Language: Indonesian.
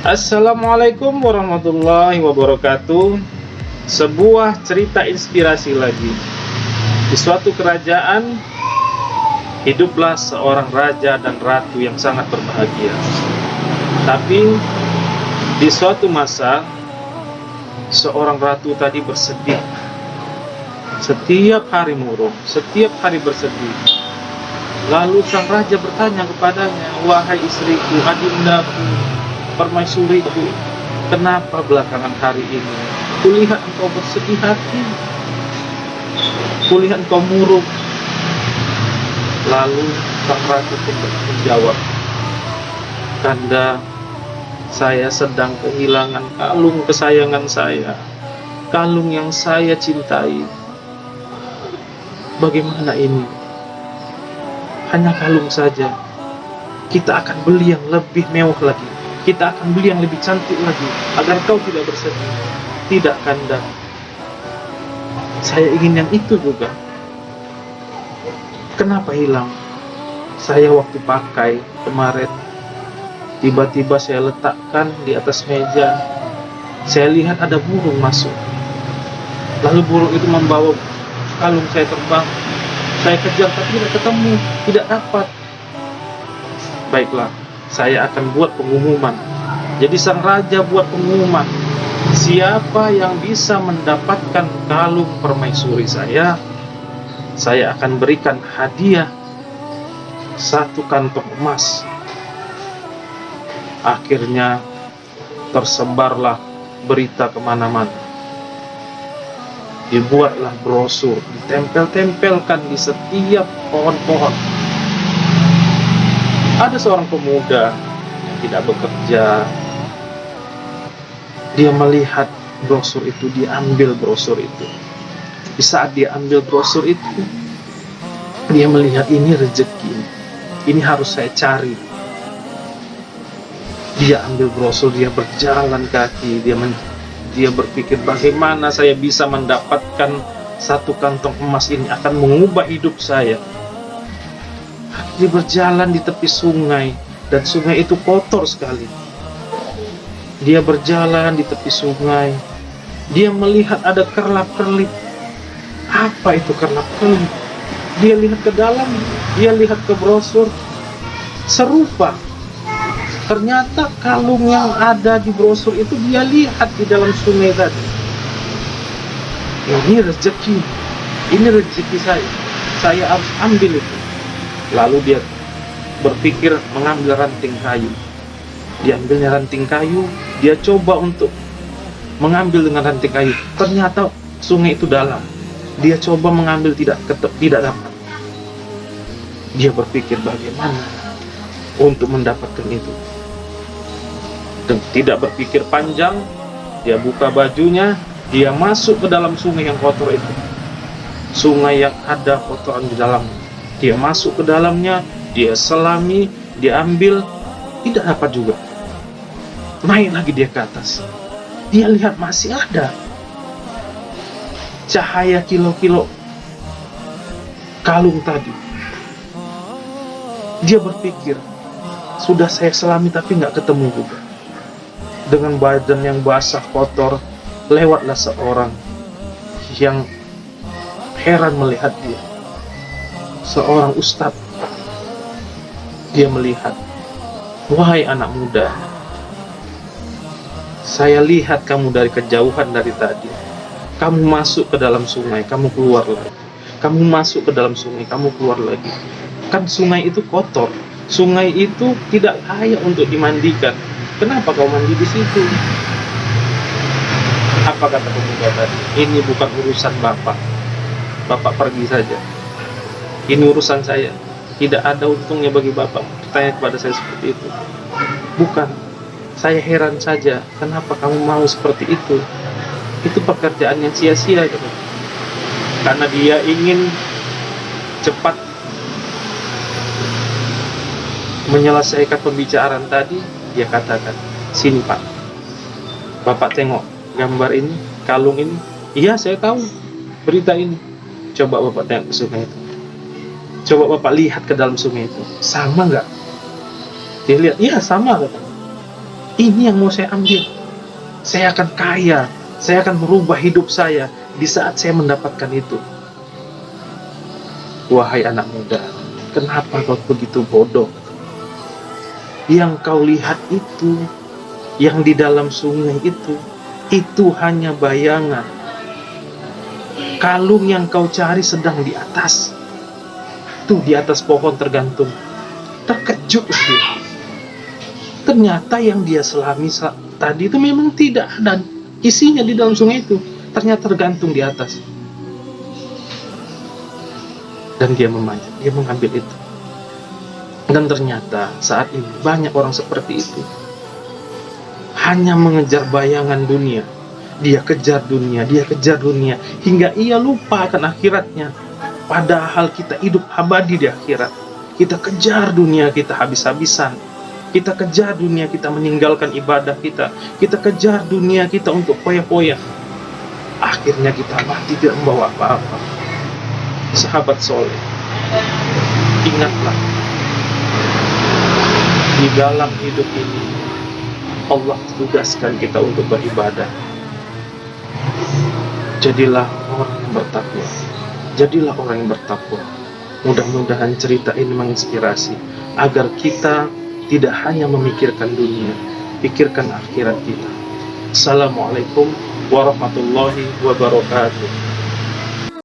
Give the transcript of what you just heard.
Assalamualaikum warahmatullahi wabarakatuh. Sebuah cerita inspirasi lagi. Di suatu kerajaan, hiduplah seorang raja dan ratu yang sangat berbahagia. Tapi di suatu masa, seorang ratu tadi bersedih. Setiap hari murung, setiap hari bersedih. Lalu sang raja bertanya kepadanya, "Wahai istriku, adindaku, permaisuriku, kenapa belakangan hari ini kulihat engkau bersedih hati, kulihat engkau murung?" Lalu sang ratu pun menjawab, "Kanda, saya sedang kehilangan kalung kesayangan saya, kalung yang saya cintai. Bagaimana ini? Hanya kalung saja. Kita akan beli yang lebih mewah lagi. Kita akan beli yang lebih cantik lagi, agar kau tidak bersedih." "Tidak, Kanda. Saya ingin yang itu juga." "Kenapa hilang?" "Saya waktu pakai kemarin, tiba-tiba saya letakkan di atas meja. Saya lihat ada burung masuk. Lalu burung itu membawa kalung saya terbang. Saya kejar tapi tidak ketemu, tidak dapat." "Baiklah, saya akan buat pengumuman." Jadi sang raja buat pengumuman, siapa yang bisa mendapatkan kalung permaisuri saya akan berikan hadiah 1 kantong emas. Akhirnya tersebarlah berita kemana-mana. Dibuatlah brosur, ditempel-tempelkan di setiap pohon-pohon. Ada seorang pemuda yang tidak bekerja. Dia melihat brosur itu, dia ambil brosur itu. Di saat dia ambil brosur itu, dia melihat ini rezeki, ini harus saya cari. Dia ambil brosur, dia berjalan kaki, dia berpikir, bagaimana saya bisa mendapatkan 1 kantong emas ini, akan mengubah hidup saya. Dia berjalan di tepi sungai, dan sungai itu kotor sekali. Dia berjalan di tepi sungai, dia melihat ada kerlap-kerlip. Apa itu kerlap-kerlip? Dia lihat ke dalam, dia lihat ke brosur, serupa. Ternyata kalung yang ada di brosur itu dia lihat di dalam sungai tadi. Ini rezeki saya harus ambil itu. Lalu dia berpikir mengambil ranting kayu. Dia ambilnya ranting kayu, dia coba untuk mengambil dengan ranting kayu. Ternyata sungai itu dalam. Dia coba mengambil, tidak dapat. Dia berpikir bagaimana untuk mendapatkan itu. Dan tidak berpikir panjang, dia buka bajunya, dia masuk ke dalam sungai yang kotor itu. Sungai yang ada kotoran di dalamnya. Dia masuk ke dalamnya, dia selami, dia ambil, tidak dapat juga. Naik lagi dia ke atas. Dia lihat masih ada cahaya kilo-kilo kalung tadi. Dia berpikir, sudah saya selami tapi nggak ketemu juga. Dengan badan yang basah kotor, lewatlah seorang yang heran melihat dia. Seorang ustadz. Dia melihat, "Wahai anak muda, saya lihat kamu dari kejauhan dari tadi. Kamu masuk ke dalam sungai, kamu keluar lagi. Kamu masuk ke dalam sungai, kamu keluar lagi. Kan sungai itu kotor. Sungai itu tidak layak untuk dimandikan. Kenapa kau mandi di situ?" Apa kata pemuda tadi? "Ini bukan urusan Bapak. Bapak pergi saja. Ini urusan saya. Tidak ada untungnya bagi Bapak bertanya kepada saya seperti itu." "Bukan. Saya heran saja, kenapa kamu mau seperti itu? Itu pekerjaan yang sia-sia." Gitu. Karena dia ingin cepat menyelesaikan pembicaraan tadi, dia katakan, "Sini Pak, Bapak tengok gambar ini, kalung ini." "Iya, saya tahu berita ini." "Coba Bapak tengok ke sungai itu. Coba Bapak lihat ke dalam sungai itu. Sama nggak?" Dia lihat, "Iya, sama," katanya. Ini yang mau saya ambil. Saya akan kaya, saya akan merubah hidup saya di saat saya mendapatkan itu. Wahai anak muda, kenapa kau begitu bodoh? Yang kau lihat itu, yang di dalam sungai itu hanya bayangan. Kalung yang kau cari sedang di atas. Tuh di atas pohon tergantung. Terkejut dia. Ternyata yang dia selami tadi itu memang tidak ada isinya di dalam sungai itu. Ternyata tergantung di atas. Dan dia memanjat, dia mengambil itu. Dan ternyata saat ini banyak orang seperti itu. Hanya mengejar bayangan dunia. Dia kejar dunia, hingga ia lupa akan akhiratnya. Padahal kita hidup abadi di akhirat. Kita kejar dunia kita habis-habisan. Kita kejar dunia kita meninggalkan ibadah kita. Kita kejar dunia kita untuk foya-foya. Akhirnya kita mati tidak membawa apa-apa. Sahabat soleh, ingatlah, di dalam hidup ini Allah tugaskan kita untuk beribadah. Jadilah orang yang bertakwa. Jadilah orang yang bertakwa. Mudah-mudahan cerita ini menginspirasi agar kita tidak hanya memikirkan dunia, pikirkan akhirat kita. Assalamualaikum warahmatullahi wabarakatuh.